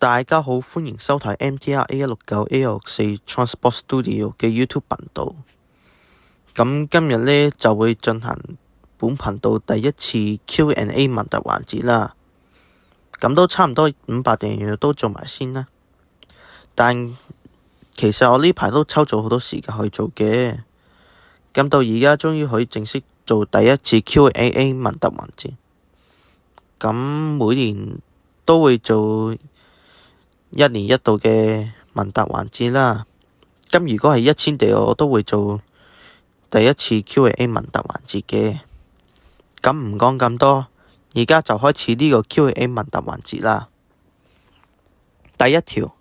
大家好，歡迎收睇 MTR A169 A164 Transport Studio 嘅 YouTube 頻道。咁今日呢，就會進行本頻道第一次 Q&A 問答環節啦。咁都差唔多500訂閱都做埋先啦。但其實我呢排都抽咗好多時間去做嘅。咁到而家終於可以正式做第一次 Q&A 問答環節。咁每年都會做1年1度嘅問答環節啦。咁如果係1000訂閱，我都會做第一次 Q&A 問答環節嘅。咁唔講咁多，而家就開始呢個 Q&A 問答環節啦。第一條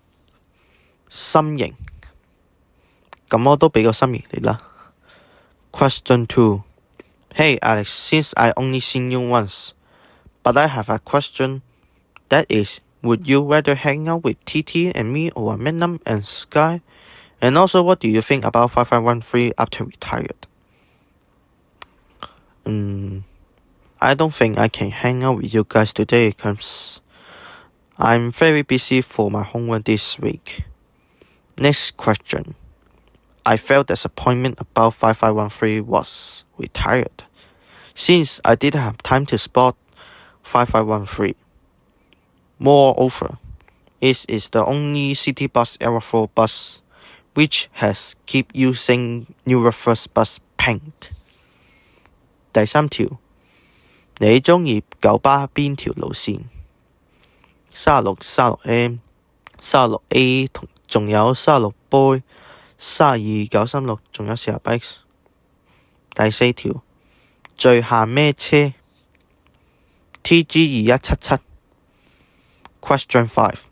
心形，咁我都俾個心形你啦。Question 2 Hey Alex, since I only seen you once, but I have a question. That is, would you rather hang out with TT and me or Magnum and Sky? And also, what do you think about 5513 after retired? I don't think I can hang out with you guys today because I'm very busy for my homework this week. Next question. I felt disappointment about 5513 was retired, since I didn't have time to spot 5513. Moreover, it is the only city bus Aeroflow bus which has keep using newer first bus paint. 第三條，你鍾意九巴邊條路線？36、36M、36A 同仲有36 Boy、32、936仲有40 X。第四條，最限咩車？TG2177。Question 5.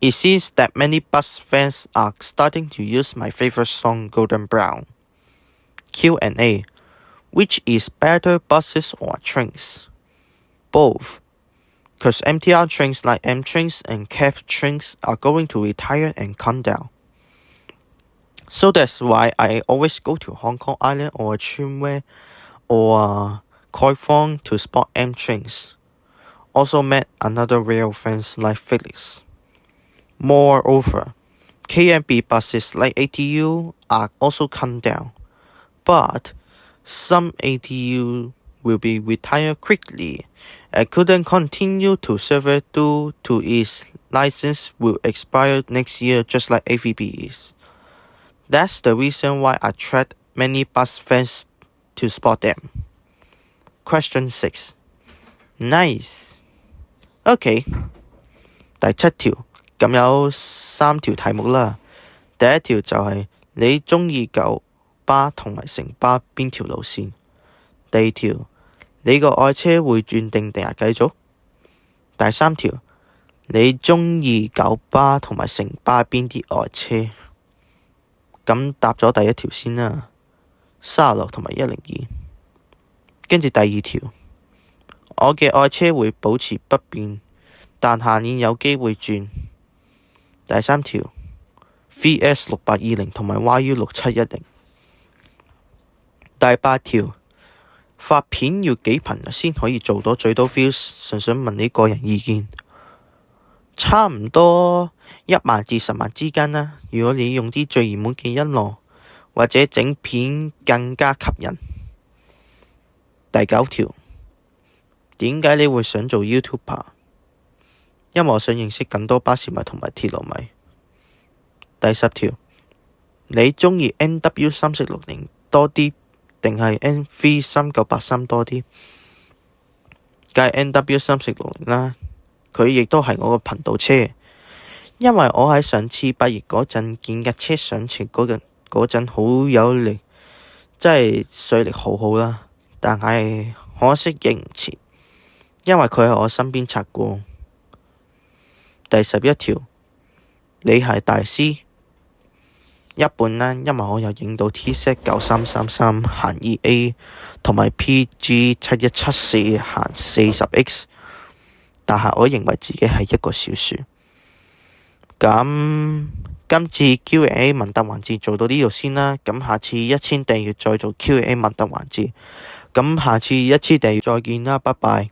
It seems that many bus fans are starting to use my favorite song Golden Brown. Q&A. Which is better, buses or trains? Both. Cause MTR trains like M trains and CAF trains are going to retire and come down. So that's why I always go to Hong Kong Island or Trinway or Koi Fong to spot M trains. Also met another rail fans like Felix. Moreover, KMB buses like ATU are also come down, but some ATU will be retired quickly and couldn't continue to serve due to its license will expire next year just like AVB is. That's the reason why I attract many bus fans to spot them. Question 6. Nice.OK， 第7條，咁有3條題目啦。第一條就係你鍾意九巴同埋城巴邊條路線？第二條，你個愛車會轉定係繼續？第三條，你鍾意九巴同埋城巴邊啲愛車？咁答咗第一條先啦，36同埋102。跟住第二條。我嘅愛車會保持不變，但下年有機會轉。第三條 VS6820 同埋 YU6710。第八條發片要幾頻先可以做到最多 views？ 純想問你個人意見。差唔多1萬至10萬之間啦。如果你用啲最熱門嘅音樂，或者整片更加吸引。第9條。點解你會想做 YouTuber？ 因為我想認識更多巴士迷同埋鐵路迷。第10條，你鍾意 NW3460多啲定係 NV3983多啲？梗係 NW3460啦，佢亦都係我個頻道車。因為我喺上次8月嗰陣見架車上前嗰陣好有力，真係水力好好啦。但係可惜認唔切。因為佢喺我身邊擦過。第11條，你係大師一半啦，因為我有影到 TZ9333 行 2A 同埋 PG7174 行 40X， 但係我認為自己係一個小樹。咁今次 Q&A 問答環節做到呢度先啦，咁下次1000訂閱再做 Q&A 問答環節，咁下次1000訂閱再見啦，拜拜。